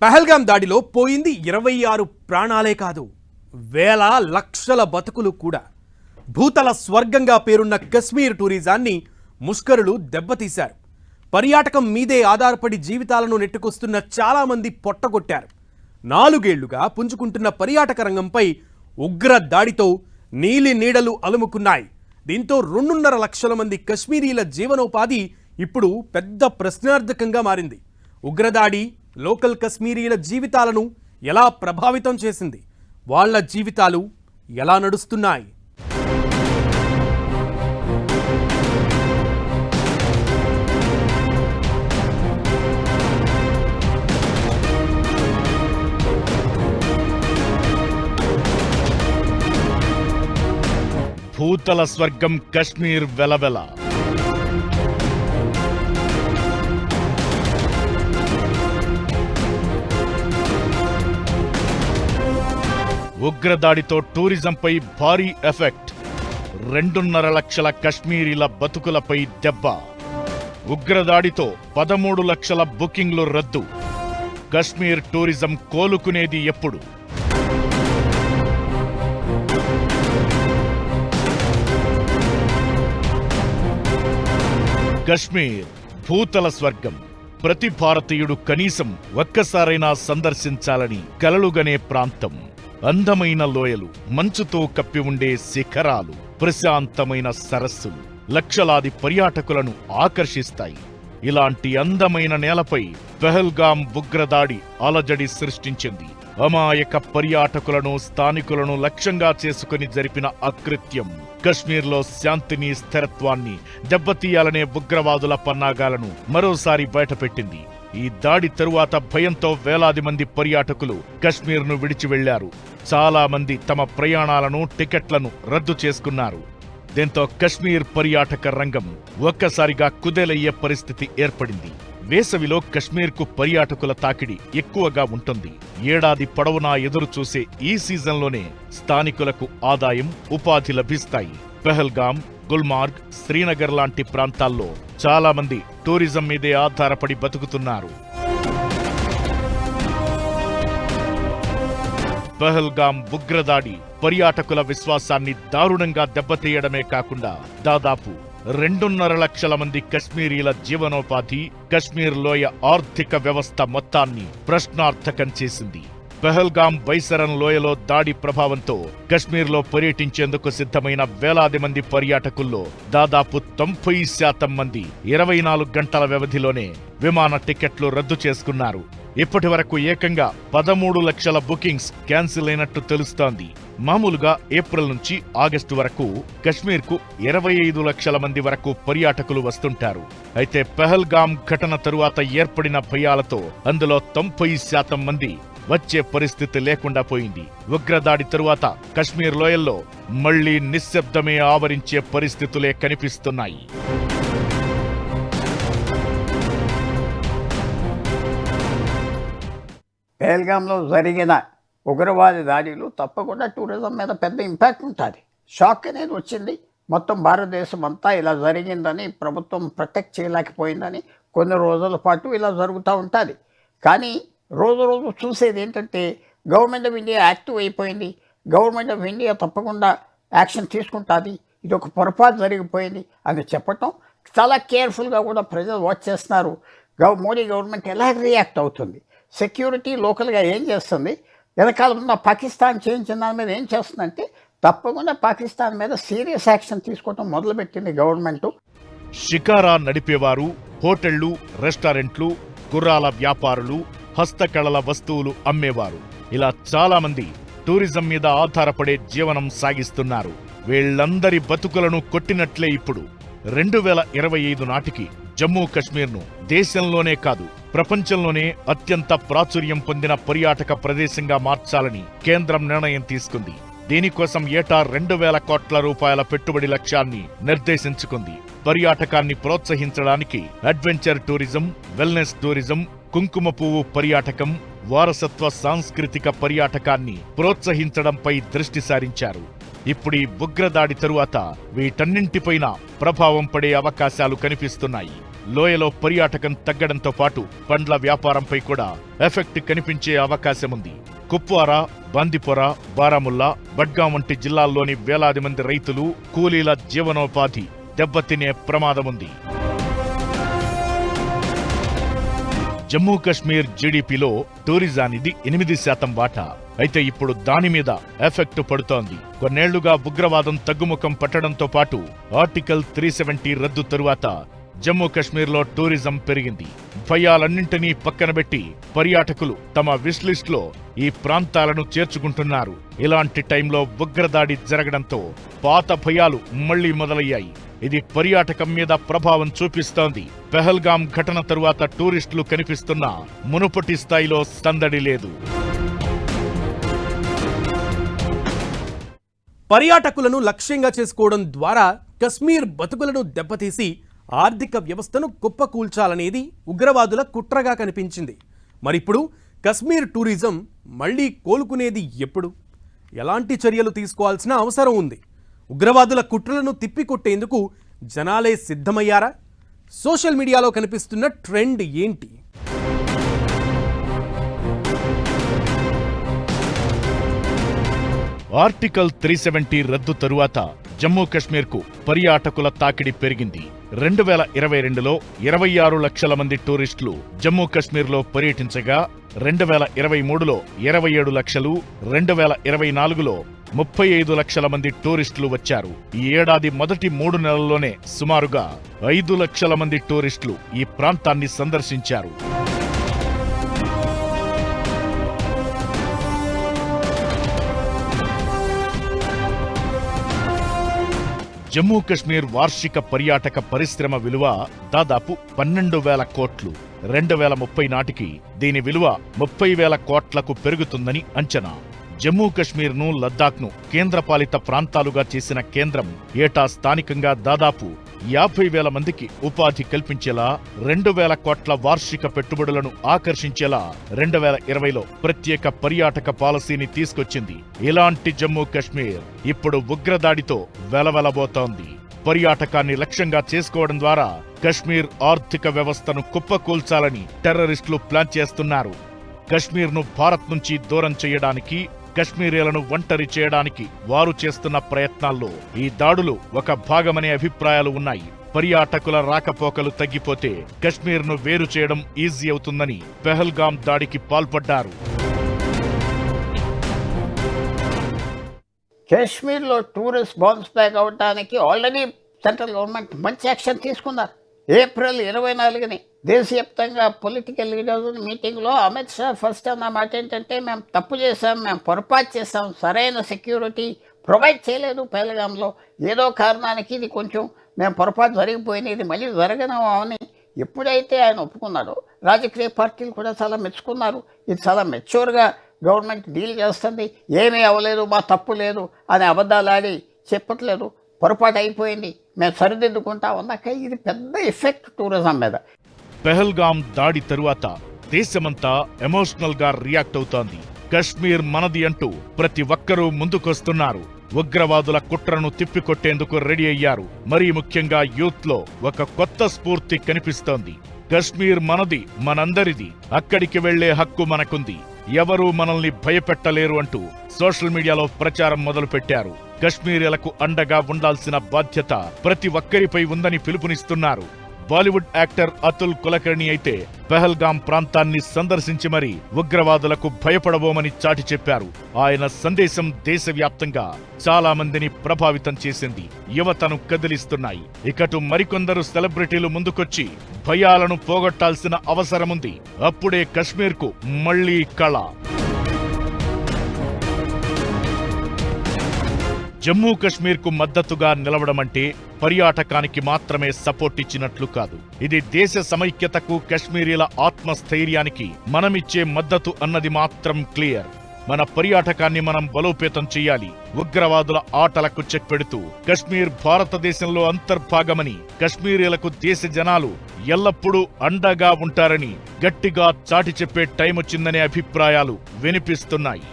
పహల్గాం దాడిలో పోయింది 26 ప్రాణాలే కాదు, వేల లక్షల బతుకులు కూడా. భూతల స్వర్గంగా పేరున్న కశ్మీర్ టూరిజాన్ని ముష్కరులు దెబ్బతీశారు. పర్యాటకం మీదే ఆధారపడి జీవితాలను నెట్టుకొస్తున్న చాలామంది పొట్టగొట్టారు. 4 ఏళ్లుగా పుంజుకుంటున్న పర్యాటక రంగంపై ఉగ్ర దాడితో నీలి నీడలు అలుముకున్నాయి. దీంతో 2.5 లక్షల మంది కశ్మీరీల జీవనోపాధి ఇప్పుడు పెద్ద ప్రశ్నార్థకంగా మారింది. ఉగ్రదాడి లోకల్ కశ్మీరీల జీవితాలను ఎలా ప్రభావితం చేసింది? వాళ్ళ జీవితాలు ఎలా నడుస్తున్నాయి? భూతల స్వర్గం కశ్మీర్ వెలవెల. ఉగ్రదాడితో టూరిజంపై భారీ ఎఫెక్ట్. 2.5 లక్షల కశ్మీరీల బతుకులపై దెబ్బ. ఉగ్రదాడితో 13 లక్షల బుకింగ్లు రద్దు. కశ్మీర్ టూరిజం కోలుకునేది ఎప్పుడు? కశ్మీర్ భూతల స్వర్గం. ప్రతి భారతీయుడు కనీసం ఒక్కసారైనా సందర్శించాలని కలలుగనే ప్రాంతం. అందమైన లోయలు, మంచుతో కప్పి ఉండే శిఖరాలు, ప్రశాంతమైన సరస్సులు లక్షలాది పర్యాటకులను ఆకర్షిస్తాయి. ఇలాంటి అందమైన నేలపై పహల్గాం ఉగ్రదాడి అలజడి సృష్టించింది. అమాయక పర్యాటకులను, స్థానికులను లక్ష్యంగా చేసుకుని జరిపిన అకృత్యం కశ్మీర్లో శాంతిని, స్థిరత్వాన్ని దెబ్బతీయాలనే ఉగ్రవాదుల పన్నాగాలను మరోసారి బయటపెట్టింది. ఈ దాడి తరువాత భయంతో వేలాది మంది పర్యాటకులు కశ్మీర్ను విడిచి వెళ్లారు. చాలా మంది తమ ప్రయాణాలను, టికెట్లను రద్దు చేసుకున్నారు. దీంతో కశ్మీర్ పర్యాటక రంగం ఒక్కసారిగా కుదేలయ్యే పరిస్థితి ఏర్పడింది. వేసవిలో కశ్మీర్కు పర్యాటకుల తాకిడి ఎక్కువగా ఉంటుంది. ఏడాది పొడవునా ఎదురుచూసే ఈ సీజన్లోనే స్థానికులకు ఆదాయం, ఉపాధి లభిస్తాయి. పహల్గాం, గుల్మార్గ్, శ్రీనగర్ లాంటి ప్రాంతాల్లో చాలా మంది టూరిజం మీదే ఆధారపడి బతుకుతున్నారు. పహల్గాం ఉగ్రదాడి పర్యాటకుల విశ్వాసాన్ని దారుణంగా దెబ్బతీయడమే కాకుండా దాదాపు 2.5 లక్షల మంది కశ్మీరీల జీవనోపాధి, కశ్మీర్ లోయ ఆర్థిక వ్యవస్థ మొత్తాన్ని ప్రశ్నార్థకం చేసింది. పహల్గాం బైసరన్ లోయలో దాడి ప్రభావంతో కశ్మీర్లో పర్యటించేందుకు సిద్ధమైన వేలాది మంది పర్యాటకుల్లో దాదాపు 90% మంది 24 గంటల వ్యవధిలోనే విమాన టికెట్లు రద్దు చేసుకున్నారు. ఇప్పటి వరకు ఏకంగా 13 లక్షల బుకింగ్స్ క్యాన్సిల్ అయినట్టు తెలుస్తోంది. మామూలుగా ఏప్రిల్ నుంచి ఆగస్టు వరకు కశ్మీర్కు 25 లక్షల మంది వరకు పర్యాటకులు వస్తుంటారు. అయితే పహల్గాం ఘటన తరువాత ఏర్పడిన భయాలతో అందులో 90% మంది వచ్చే పరిస్థితి లేకుండా పోయింది. ఉగ్రదాడి తరువాత కశ్మీర్ లోయల్లో మళ్లీ నిశ్శబ్దమే ఆవరించే పరిస్థితులే కనిపిస్తున్నాయి. పహల్గాంలో జరిగిన ఉగ్రవాద దాడిలు తప్పకుండా టూరిజం మీద పెద్ద ఇంపాక్ట్ ఉంటుంది. షాక్ అనేది వచ్చింది. మొత్తం భారతదేశం అంతా ఇలా జరిగిందని, ప్రభుత్వం ప్రొటెక్ట్ చేయలేకపోయిందని కొన్ని రోజుల పాటు ఇలా జరుగుతూ ఉంటుంది. కానీ రోజు రోజు చూసేది ఏంటంటే గవర్నమెంట్ ఆఫ్ ఇండియా యాక్టివ్ అయిపోయింది. గవర్నమెంట్ ఆఫ్ ఇండియా తప్పకుండా యాక్షన్ తీసుకుంటుంది, ఇది ఒక పొరపాటు జరిగిపోయింది అని చెప్పటం. చాలా కేర్ఫుల్గా కూడా ప్రజలు వాచ్ చేస్తున్నారు. మోడీ గవర్నమెంట్ ఎలా రియాక్ట్ అవుతుంది, సెక్యూరిటీ లోకల్గా ఏం చేస్తుంది, వెనకాల ఉన్న పాకిస్తాన్ చేయించిన దాని మీద ఏం చేస్తుందంటే తప్పకుండా పాకిస్తాన్ మీద సీరియస్ యాక్షన్ తీసుకోవటం మొదలుపెట్టింది గవర్నమెంట్. షికారా నడిపేవారు, హోటళ్లు, రెస్టారెంట్లు, గుర్రాల వ్యాపారులు, హస్తకళల వస్తువులు అమ్మేవారు, ఇలా చాలా మంది టూరిజం మీద ఆధారపడే జీవనం సాగిస్తున్నారు. వీళ్లందరి బతుకులను కొట్టినట్లే ఇప్పుడు 2025 నాటికి జమ్మూ కశ్మీర్ను దేశంలోనే కాదు ప్రపంచంలోనే అత్యంత ప్రాచుర్యం పొందిన పర్యాటక ప్రదేశంగా మార్చాలని కేంద్రం నిర్ణయం తీసుకుంది. దీనికోసం ఏటా 2,000 కోట్ల రూపాయల పెట్టుబడి లక్ష్యాన్ని నిర్దేశించుకుంది. పర్యాటకాన్ని ప్రోత్సహించడానికి అడ్వెంచర్ టూరిజం, వెల్నెస్ టూరిజం, కుంకుమ పువ్వు పర్యాటకం, వారసత్వ సాంస్కృతిక పర్యాటకాన్ని ప్రోత్సహించడంపై దృష్టి సారించారు. ఇప్పుడు ఉగ్రదాడి తరువాత వీటన్నింటిపైన ప్రభావం పడే అవకాశాలు కనిపిస్తున్నాయి. లోయలో పర్యాటకం తగ్గడంతో పాటు పండ్ల వ్యాపారంపై కూడా ఎఫెక్ట్ కనిపించే అవకాశముంది. కుప్వారా, బందిపోర, బారాముల్లా, బడ్గాం వంటి జిల్లాల్లోని వేలాది మంది రైతులు, కూలీల జీవనోపాధి దెబ్బతినే ప్రమాదముంది. జమ్మూ కశ్మీర్ జీడీపీలో టూరిజానిది 8% వాటా. అయితే ఇప్పుడు దాని మీద ఎఫెక్ట్ పడుతోంది. కొన్నేళ్లుగా ఉగ్రవాదం తగ్గుముఖం పట్టడంతో పాటు ఆర్టికల్ 370 రద్దు తరువాత జమ్మూ కశ్మీర్లో టూరిజం పెరిగింది. భయాలన్నింటినీ పక్కనబెట్టి పర్యాటకులు తమ విష్ లిస్ట్లో ఈ ప్రాంతాలను చేర్చుకుంటున్నారు. ఇలాంటి టైంలో ఉగ్రదాడి జరగడంతో పాత భయాలు మళ్లీ మొదలయ్యాయి. ఇది పర్యాటకం మీద ప్రభావం చూపిస్తోంది. పెహల్గాం ఘటన తరువాత టూరిస్టులు కనిపిస్తున్న మునుపటి స్థాయిలో సందడి లేదు. పర్యాటకులను లక్ష్యంగా చేసుకోవడం ద్వారా కశ్మీర్ బతుకులను దెబ్బతీసి ఆర్థిక వ్యవస్థను కుప్పకూల్చాలనేది ఉగ్రవాదుల కుట్రగా కనిపించింది. మరిప్పుడు కశ్మీర్ టూరిజం మళ్లీ కోలుకునేది ఎప్పుడు? ఎలాంటి చర్యలు తీసుకోవాల్సిన అవసరం ఉంది? ఉగ్రవాదుల కుట్రలను తిప్పికొట్టేందుకు జనాలే సిద్ధమయ్యారా? సోషల్ మీడియాలో కనిపిస్తున్న ట్రెండ్ ఏంటి? ఆర్టికల్ 370 రద్దు తరువాత జమ్మూ కశ్మీర్కు పర్యాటకుల తాకిడి పెరిగింది. 2022లో 26 లక్షల మంది టూరిస్టులు జమ్మూ కశ్మీర్లో పర్యటించగా 2023లో 27 లక్షలు, 2024లో 35 లక్షల మంది టూరిస్టులు వచ్చారు. ఈ ఏడాది మొదటి 3 నెలల్లోనే సుమారుగా 5 లక్షల మంది టూరిస్టులు ఈ ప్రాంతాన్ని సందర్శించారు. జమ్మూ కశ్మీర్ వార్షిక పర్యాటక పరిశ్రమ విలువ దాదాపు 12,000 కోట్లు. 2030 నాటికి దీని విలువ 30,000 కోట్లకు పెరుగుతుందని అంచనా. జమ్మూ కశ్మీర్ను, లద్దాఖ్ను కేంద్రపాలిత ప్రాంతాలుగా చేసిన కేంద్రం ఏటా స్థానికంగా దాదాపు 50,000 మందికి ఉపాధి కల్పించేలా 2,000 కోట్ల వార్షిక పెట్టుబడులను ఆకర్షించేలా 2020లో ప్రత్యేక పర్యాటక పాలసీని తీసుకొచ్చింది. ఇలాంటి జమ్మూ కశ్మీర్ ఇప్పుడు ఉగ్రదాడితో వెలవెలబోతోంది. పర్యాటకాన్ని లక్ష్యంగా చేసుకోవడం ద్వారా కశ్మీర్ ఆర్థిక వ్యవస్థను కుప్పకూల్చాలని టెర్రరిస్టులు ప్లాన్ చేస్తున్నారు. కశ్మీర్ను భారత్ నుంచి దూరం చేయడానికి, కశ్మీరీలను ఒంటరి చేయడానికి వారు చేస్తున్న ప్రయత్నాల్లో ఈ దాడులు ఒక భాగమనే అభిప్రాయాలు ఉన్నాయి. పర్యాటకుల రాకపోకలు తగ్గిపోతే కశ్మీర్ను వేరు చేయడం ఈజీ అవుతుందని పెహల్గాం దాడికి పాల్పడ్డారు. కాశ్మీర్లో టూరిస్ట్ బౌన్స్ బ్యాక్ అవడానికి ఆల్రెడీ సెంట్రల్ గవర్నమెంట్ మంచి యాక్షన్ తీసుకున్నారు. ఏప్రిల్ 24ని దేశవ్యాప్తంగా పొలిటికల్ లీడర్స్ మీటింగ్లో అమిత్ షా ఫస్ట్ అన్న మాట ఏంటంటే, మేము తప్పు చేశాం, మేము పొరపాటు చేశాం, సరైన సెక్యూరిటీ ప్రొవైడ్ చేయలేదు పెహల్గాంలో, ఏదో కారణానికి ఇది కొంచెం మేము పొరపాటు జరిగిపోయింది, ఇది మళ్ళీ జరగను అని ఎప్పుడైతే ఆయన ఒప్పుకున్నాడో రాజకీయ పార్టీలు కూడా చాలా మెచ్చుకున్నారు. ఇది చాలా మెచ్యూర్గా గవర్నమెంట్ డీల్ చేస్తుంది, ఏమీ అవ్వలేదు, మా తప్పు లేదు అని అబద్ధాలు ఆడి చెప్పట్లేదు, పొరపాటు అయిపోయింది, మేము సరిదిద్దుకుంటాం అన్నాక ఇది పెద్ద ఎఫెక్ట్ టూరిజం మీద. పెహల్గాం దాడి తరువాత దేశమంతా ఎమోషనల్ గా రియాక్ట్ అవుతోంది. కశ్మీర్ మనది అంటూ ప్రతి ఒక్కరూ ముందుకొస్తున్నారు. ఉగ్రవాదుల కుట్రను తిప్పికొట్టేందుకు రెడీ అయ్యారు. మరీ ముఖ్యంగా యూత్ లో ఒక కొత్త స్ఫూర్తి కనిపిస్తోంది. కశ్మీర్ మనది, మనందరిది, అక్కడికి వెళ్లే హక్కు మనకుంది, ఎవరూ మనల్ని భయపెట్టలేరు అంటూ సోషల్ మీడియాలో ప్రచారం మొదలుపెట్టారు. కశ్మీరీలకు అండగా ఉండాల్సిన బాధ్యత ప్రతి ఒక్కరిపై ఉందని పిలుపునిస్తున్నారు. బాలీవుడ్ యాక్టర్ అతుల్ కులకర్ణి అయితే పెహల్గాం ప్రాంతాన్ని సందర్శించి మరీ ఉగ్రవాదులకు భయపడబోమని చాటి చెప్పారు. ఆయన సందేశం దేశవ్యాప్తంగా చాలా మందిని ప్రభావితం చేసింది, యువతను కదిలిస్తున్నాయి. ఇకటు మరికొందరు సెలబ్రిటీలు ముందుకొచ్చి భయాలను పోగొట్టాల్సిన అవసరముంది. అప్పుడే కశ్మీర్కు మళ్లీ కళ. జమ్మూ కశ్మీర్కు మద్దతుగా నిలవడమంటే పర్యాటకానికి మాత్రమే సపోర్ట్ ఇచ్చినట్లు కాదు. ఇది దేశ సమైక్యతకు, కశ్మీరీల ఆత్మస్థైర్యానికి మనమిచ్చే మద్దతు అన్నది మాత్రం క్లియర్. మన పర్యాటకాన్ని మనం బలోపేతం చెయ్యాలి. ఉగ్రవాదుల ఆటలకు చెక్ పెడుతూ కశ్మీర్ భారతదేశంలో అంతర్భాగమని, కశ్మీరీలకు దేశ జనాలు ఎల్లప్పుడూ అండగా ఉంటారని గట్టిగా చాటి చెప్పే టైం వచ్చిందనే అభిప్రాయాలు వినిపిస్తున్నాయి.